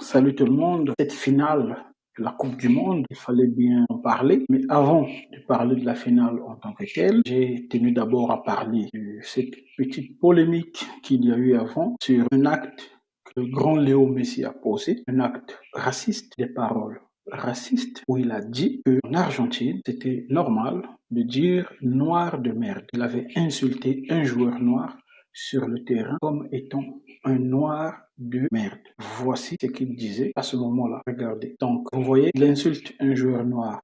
Salut tout le monde. Cette finale de la Coupe du Monde, il fallait bien en parler. Mais avant de parler de la finale en tant que telle, j'ai tenu d'abord à parler de cette petite polémique qu'il y a eu avant sur un acte que le grand Léo Messi a posé, un acte raciste, des paroles racistes, où il a dit qu'en Argentine, c'était normal de dire noir de merde. Il avait insulté un joueur noir sur le terrain comme étant un noir de merde. Voici ce qu'il disait à ce moment-là. Regardez. Donc, vous voyez, il insulte un joueur noir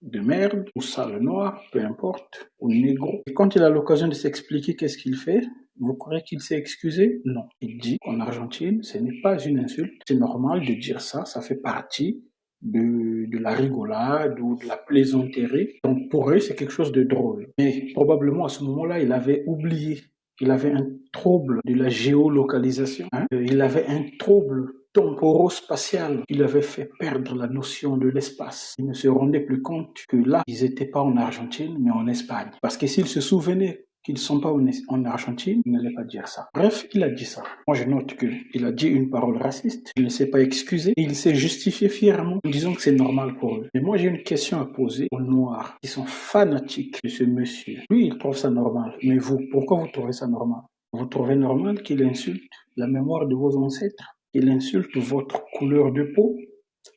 de merde, ou sale noir, peu importe, ou négro. Et quand il a l'occasion de s'expliquer qu'est-ce qu'il fait, vous croyez qu'il s'est excusé? Non. Il dit qu'en Argentine, ce n'est pas une insulte. C'est normal de dire ça. Ça fait partie de la rigolade ou de la plaisanterie. Donc, pour eux, c'est quelque chose de drôle. Mais probablement, à ce moment-là, il avait oublié. Il avait un trouble de la géolocalisation. Il avait un trouble temporo-spatial. Il avait fait perdre la notion de l'espace. Il ne se rendait plus compte que là, ils n'étaient pas en Argentine, mais en Espagne. Parce que s'il se souvenait qu'ils ne sont pas en Argentine, il n'allait pas dire ça. Bref, il a dit ça. Moi, je note qu'il a dit une parole raciste, il ne s'est pas excusé, et il s'est justifié fièrement en disant que c'est normal pour eux. Mais moi, j'ai une question à poser aux Noirs qui sont fanatiques de ce monsieur. Lui, il trouve ça normal. Mais vous, pourquoi vous trouvez ça normal? Vous trouvez normal qu'il insulte la mémoire de vos ancêtres? Qu'il insulte votre couleur de peau?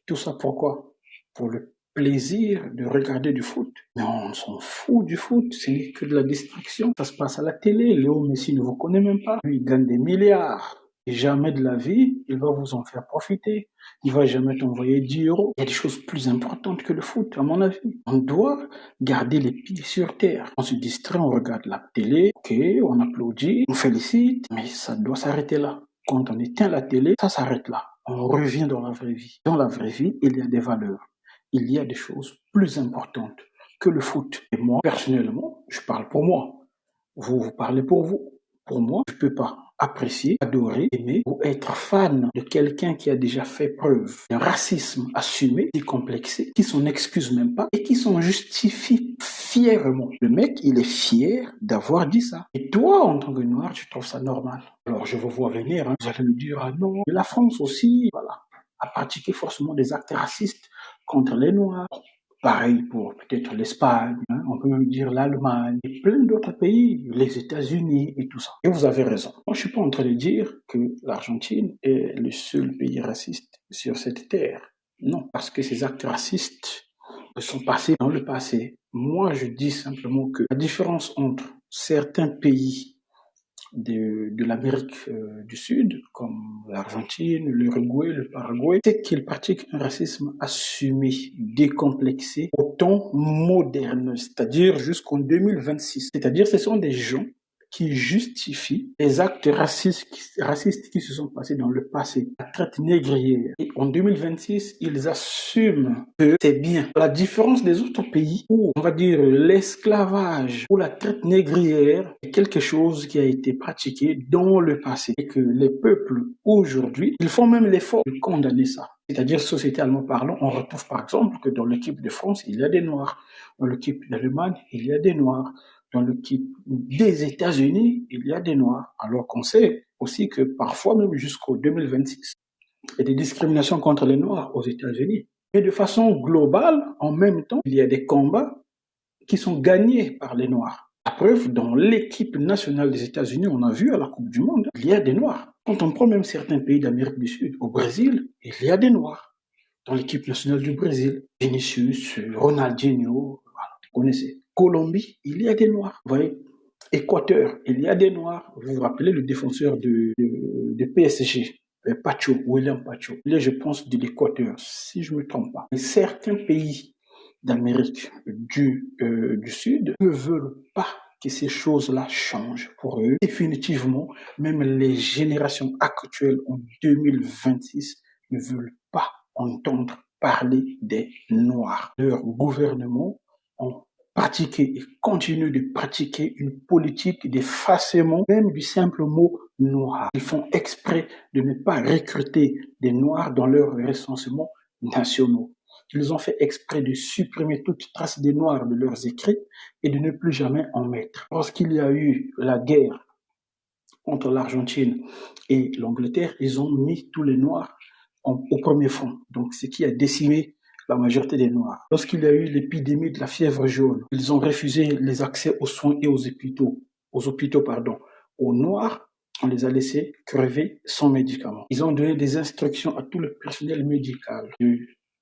Tout ça pourquoi? Pour le plaisir de regarder du foot. Mais on s'en fout du foot, ce n'est que de la distraction. Ça se passe à la télé, Léo Messi ne vous connaît même pas. Lui, il gagne des milliards. Et jamais de la vie, il va vous en faire profiter. Il va jamais t'envoyer 10 euros. Il y a des choses plus importantes que le foot, à mon avis. On doit garder les pieds sur terre. On se distrait, on regarde la télé, ok, on applaudit, on félicite, mais ça doit s'arrêter là. Quand on éteint la télé, ça s'arrête là. On revient dans la vraie vie. Dans la vraie vie, il y a des valeurs. Il y a des choses plus importantes que le foot. Et moi, personnellement, je parle pour moi. Vous parlez pour vous. Pour moi, je ne peux pas apprécier, adorer, aimer ou être fan de quelqu'un qui a déjà fait preuve d'un racisme assumé, décomplexé, qui s'en excuse même pas et qui s'en justifie fièrement. Le mec, il est fier d'avoir dit ça. Et toi, en tant que noir, tu trouves ça normal. Alors, je vous vois venir, vous allez me dire, ah non, la France aussi, voilà, a pratiqué forcément des actes racistes contre les noirs. Pareil pour peut-être l'Espagne, on peut même dire l'Allemagne, et plein d'autres pays, les États-Unis et tout ça. Et vous avez raison. Moi, je suis pas en train de dire que l'Argentine est le seul pays raciste sur cette terre. Non, parce que ces actes racistes sont passés dans le passé. Moi, je dis simplement que la différence entre certains pays de l'Amérique du Sud, comme l'Argentine, l'Uruguay, le Paraguay, c'est qu'ils pratiquent un racisme assumé, décomplexé, au temps moderne, c'est-à-dire jusqu'en 2026. C'est-à-dire ce sont des gens qui justifient les actes racistes qui se sont passés dans le passé, la traite négrière. Et en 2026, ils assument que c'est bien. La différence des autres pays où, on va dire, l'esclavage ou la traite négrière est quelque chose qui a été pratiqué dans le passé et que les peuples aujourd'hui, ils font même l'effort de condamner ça. C'est-à-dire, sociétalement parlant, on retrouve par exemple que dans l'équipe de France, il y a des Noirs. Dans l'équipe d'Allemagne, il y a des Noirs. Dans l'équipe des États-Unis, il y a des Noirs. Alors qu'on sait aussi que parfois, même jusqu'au 2026, il y a des discriminations contre les Noirs aux États-Unis. Mais de façon globale, en même temps, il y a des combats qui sont gagnés par les Noirs. La preuve, dans l'équipe nationale des États-Unis, on a vu à la Coupe du Monde, il y a des Noirs. Quand on prend même certains pays d'Amérique du Sud, au Brésil, il y a des Noirs. Dans l'équipe nationale du Brésil, Vinicius, Ronaldinho, voilà, vous connaissez. Colombie, il y a des Noirs. Vous voyez, Équateur, il y a des Noirs. Vous vous rappelez le défenseur de PSG, Pacho, William Pacho. Il est, je pense, de l'Équateur, si je ne me trompe pas. Et certains pays d'Amérique du Sud ne veulent pas que ces choses-là changent pour eux. Définitivement, même les générations actuelles en 2026 ne veulent pas entendre parler des Noirs. Leur gouvernement ont pratiqué et continuent de pratiquer une politique d'effacement même du simple mot noir. Ils font exprès de ne pas recruter des Noirs dans leurs recensements nationaux. Ils ont fait exprès de supprimer toute trace des Noirs de leurs écrits et de ne plus jamais en mettre. Lorsqu'il y a eu la guerre contre l'Argentine et l'Angleterre, ils ont mis tous les Noirs au premier front. Donc, ce qui a décimé la majorité des Noirs. Lorsqu'il y a eu l'épidémie de la fièvre jaune, ils ont refusé les accès aux soins et aux hôpitaux, aux Noirs. On les a laissés crever sans médicaments. Ils ont donné des instructions à tout le personnel médical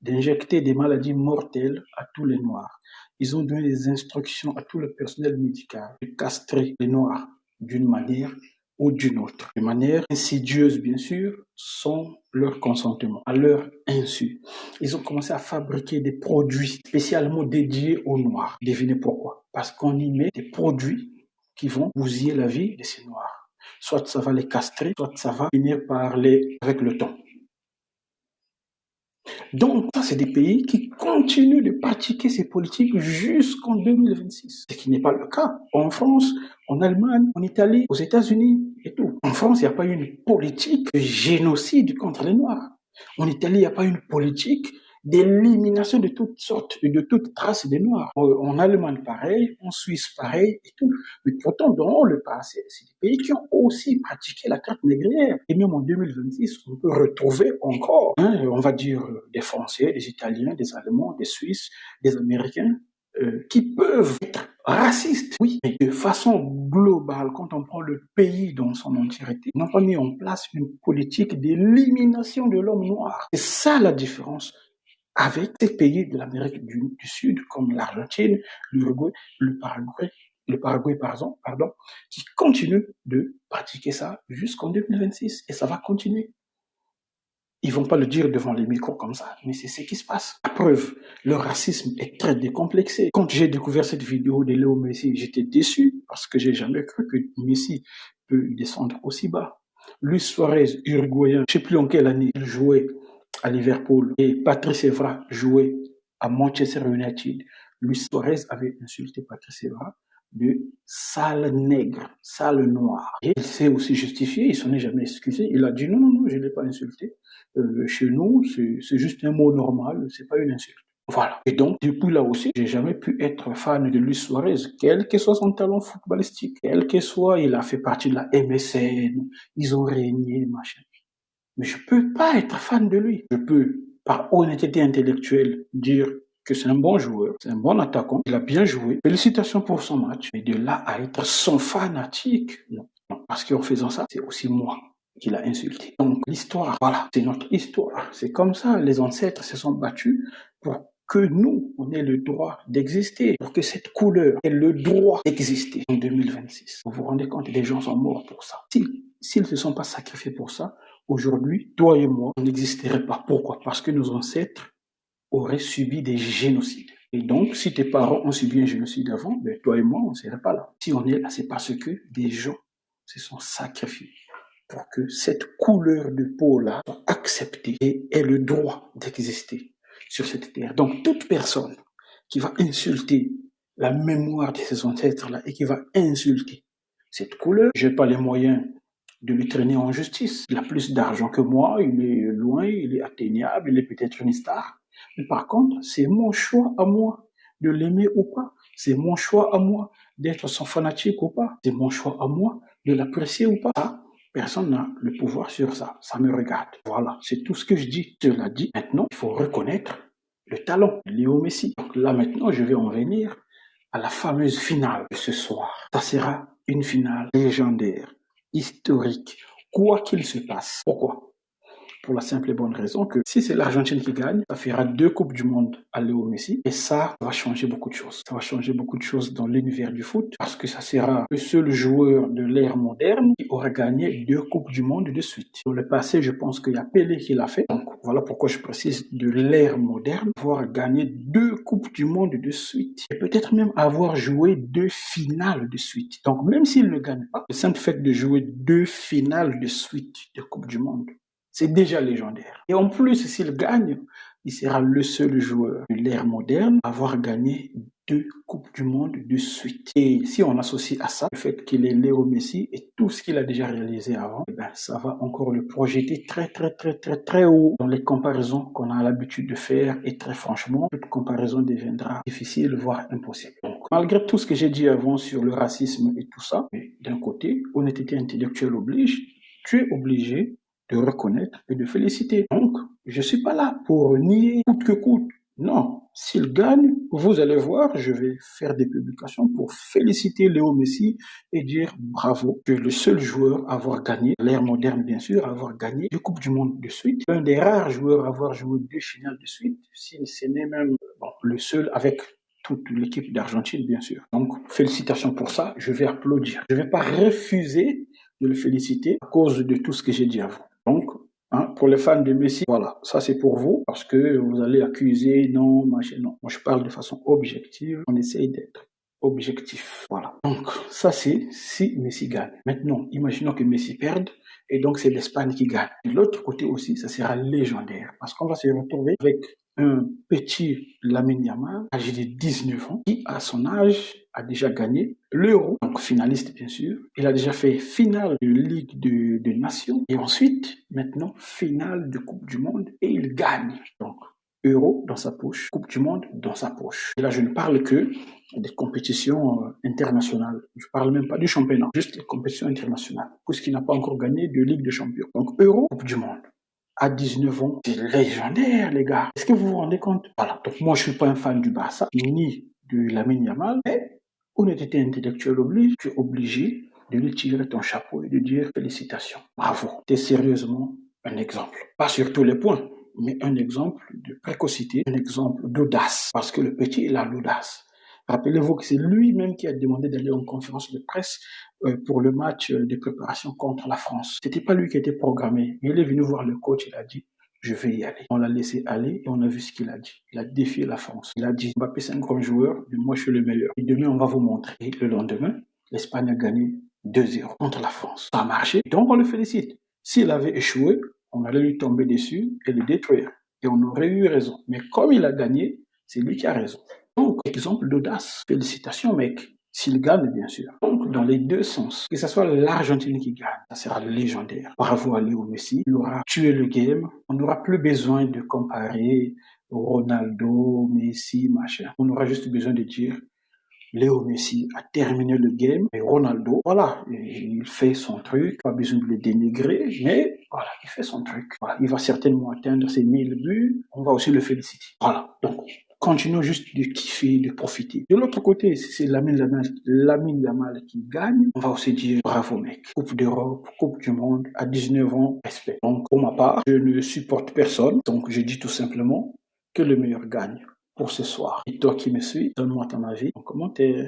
d'injecter des maladies mortelles à tous les Noirs. Ils ont donné des instructions à tout le personnel médical de castrer les Noirs d'une manière ou d'une autre, de manière insidieuse bien sûr, sans leur consentement, à leur insu. Ils ont commencé à fabriquer des produits spécialement dédiés aux Noirs. Devinez pourquoi? Parce qu'on y met des produits qui vont bousiller la vie de ces Noirs. Soit ça va les castrer, soit ça va finir par les avec le temps. Donc, ça, c'est des pays qui continuent de pratiquer ces politiques jusqu'en 2026. Ce qui n'est pas le cas en France, en Allemagne, en Italie, aux États-Unis et tout. En France, il n'y a pas eu une politique de génocide contre les Noirs. En Italie, il n'y a pas eu une politique d'élimination de toutes sortes et de toutes traces des Noirs. En Allemagne, pareil, en Suisse, pareil et tout. Mais pourtant, dans le passé, c'est des pays qui ont aussi pratiqué la traite négrière. Et même en 2026, on peut retrouver encore, on va dire, des Français, des Italiens, des Allemands, des Suisses, des Américains, qui peuvent être racistes, oui, mais de façon globale, quand on prend le pays dans son entièreté, ils n'ont pas mis en place une politique d'élimination de l'homme noir. C'est ça la différence avec ces pays de l'Amérique du Sud, comme l'Argentine, l'Uruguay, le Paraguay, pardon, qui continuent de pratiquer ça jusqu'en 2026, et ça va continuer. Ils vont pas le dire devant les micros comme ça, mais c'est ce qui se passe. La preuve, le racisme est très décomplexé. Quand j'ai découvert cette vidéo de Léo Messi, j'étais déçu parce que j'ai jamais cru que Messi peut descendre aussi bas. Luis Suarez, uruguayen, je sais plus en quelle année il jouait à Liverpool et Patrice Evra jouait à Manchester United. Luis Suarez avait insulté Patrice Evra de sale nègre, sale noir. Et il s'est aussi justifié, il s'en est jamais excusé. Il a dit non, je ne l'ai pas insulté. Chez nous, c'est juste un mot normal, c'est pas une insulte. Voilà. Et donc, depuis là aussi, j'ai jamais pu être fan de Luis Suarez, quel que soit son talent footballistique, quel que soit, il a fait partie de la MSN, ils ont régné, machin. Mais je peux pas être fan de lui. Je peux, par honnêteté intellectuelle, dire que c'est un bon joueur, c'est un bon attaquant, il a bien joué. Félicitations pour son match. Mais de là à être son fanatique, non. Parce qu'en faisant ça, c'est aussi moi qui l'a insulté. Donc l'histoire, voilà, c'est notre histoire. C'est comme ça, les ancêtres se sont battus pour que nous, on ait le droit d'exister, pour que cette couleur ait le droit d'exister en 2026. Vous vous rendez compte, les gens sont morts pour ça. S'ils ne se sont pas sacrifiés pour ça, aujourd'hui, toi et moi, on n'existerait pas. Pourquoi? Parce que nos ancêtres auraient subi des génocides. Et donc, si tes parents ont subi un génocide avant, ben, toi et moi, on ne serait pas là. Si on est là, c'est parce que des gens se sont sacrifiés pour que cette couleur de peau-là soit acceptée et ait le droit d'exister sur cette terre. Donc, toute personne qui va insulter la mémoire de ses ancêtres-là et qui va insulter cette couleur, j'ai pas les moyens de lui traîner en justice. Il a plus d'argent que moi, il est loin, il est atteignable, il est peut-être une star. Mais par contre, c'est mon choix à moi de l'aimer ou pas. C'est mon choix à moi d'être son fanatique ou pas. C'est mon choix à moi de l'apprécier ou pas. Ça, personne n'a le pouvoir sur ça. Ça me regarde. Voilà, c'est tout ce que je dis. Cela dit, maintenant, il faut reconnaître le talent de Léo Messi. Donc là, maintenant, je vais en venir à la fameuse finale de ce soir. Ça sera une finale légendaire, historique, quoi qu'il se passe. Pourquoi? Pour la simple et bonne raison que si c'est l'Argentine qui gagne, ça fera 2 Coupes du Monde à Léo Messi. Et ça va changer beaucoup de choses. Ça va changer beaucoup de choses dans l'univers du foot parce que ça sera le seul joueur de l'ère moderne qui aura gagné 2 Coupes du Monde de suite. Dans le passé, je pense qu'il y a Pelé qui l'a fait. Donc voilà pourquoi je précise de l'ère moderne, avoir gagné 2 Coupes du Monde de suite. Et peut-être même avoir joué 2 finales de suite. Donc même s'il ne gagne pas, le simple fait de jouer 2 finales de suite de Coupe du Monde, c'est déjà légendaire. Et en plus, s'il gagne, il sera le seul joueur de l'ère moderne à avoir gagné 2 Coupes du Monde de suite. Et si on associe à ça le fait qu'il est Léo Messi et tout ce qu'il a déjà réalisé avant, eh ben, ça va encore le projeter très haut dans les comparaisons qu'on a l'habitude de faire. Et très franchement, toute comparaison deviendra difficile, voire impossible. Donc, malgré tout ce que j'ai dit avant sur le racisme et tout ça, d'un côté, honnêteté intellectuelle oblige, tu es obligé de reconnaître et de féliciter. Donc, je suis pas là pour nier coûte que coûte. Non, s'il gagne, vous allez voir, je vais faire des publications pour féliciter Léo Messi et dire bravo. Tu es le seul joueur à avoir gagné, l'ère moderne bien sûr, à avoir gagné 2 Coupes du Monde de suite. L'un des rares joueurs à avoir joué 2 finales de suite, si ce n'est même le seul avec toute l'équipe d'Argentine bien sûr. Donc félicitations pour ça, je vais applaudir. Je ne vais pas refuser de le féliciter à cause de tout ce que j'ai dit avant. Donc, pour les fans de Messi, voilà, ça c'est pour vous, parce que vous allez accuser, non, machin, non. Moi je parle de façon objective, on essaye d'être objectif. Voilà. Donc, ça c'est si Messi gagne. Maintenant, imaginons que Messi perde, et donc c'est l'Espagne qui gagne. De l'autre côté aussi, ça sera légendaire, parce qu'on va se retrouver avec un petit Lamine Yamal, âgé de 19 ans, qui à son âge a déjà gagné l'Euro, donc finaliste bien sûr. Il a déjà fait finale de Ligue de Nations et ensuite, maintenant, finale de Coupe du Monde et il gagne. Donc, Euro dans sa poche, Coupe du Monde dans sa poche. Et là, je ne parle que des compétitions internationales. Je ne parle même pas du championnat, juste des compétitions internationales, puisqu'il n'a pas encore gagné de Ligue des Champions. Donc, Euro, Coupe du Monde. À 19 ans, c'est légendaire, les gars. Est-ce que vous vous rendez compte? Voilà. Donc, moi, je suis pas un fan du Barça, ni de Lamine Yamal, mais honnêteté intellectuelle oblige, tu es obligé de lui tirer ton chapeau et de dire félicitations. Bravo. Tu es sérieusement un exemple. Pas sur tous les points, mais un exemple de précocité, un exemple d'audace. Parce que le petit, il a l'audace. Rappelez-vous que c'est lui-même qui a demandé d'aller en conférence de presse pour le match de préparation contre la France. C'était pas lui qui était programmé. Il est venu voir le coach, il a dit, je vais y aller. On l'a laissé aller et on a vu ce qu'il a dit. Il a défié la France. Il a dit, Mbappé c'est un grand joueur, mais moi je suis le meilleur. Et demain on va vous montrer. Et le lendemain, l'Espagne a gagné 2-0 contre la France. Ça a marché, donc on le félicite. S'il avait échoué, on allait lui tomber dessus et le détruire. Et on aurait eu raison. Mais comme il a gagné, c'est lui qui a raison. Donc, exemple d'audace. Félicitations, mec. S'il gagne, bien sûr. Donc, dans les deux sens. Que ce soit l'Argentine qui gagne, ça sera légendaire. Bravo à Léo Messi. Il aura tué le game. On n'aura plus besoin de comparer Ronaldo, Messi, machin. On aura juste besoin de dire Léo Messi a terminé le game et Ronaldo, voilà, il fait son truc, pas besoin de le dénigrer, mais voilà, il fait son truc. Voilà, il va certainement atteindre ses 1000 buts, on va aussi le féliciter. Voilà, donc continuons juste de kiffer, de profiter. De l'autre côté, si c'est Lamine Yamal qui gagne, on va aussi dire bravo mec. Coupe d'Europe, Coupe du Monde, à 19 ans, respect. Donc pour ma part, je ne supporte personne, donc je dis tout simplement que le meilleur gagne pour ce soir. Et toi qui me suis, donne-moi ton avis en commentaire.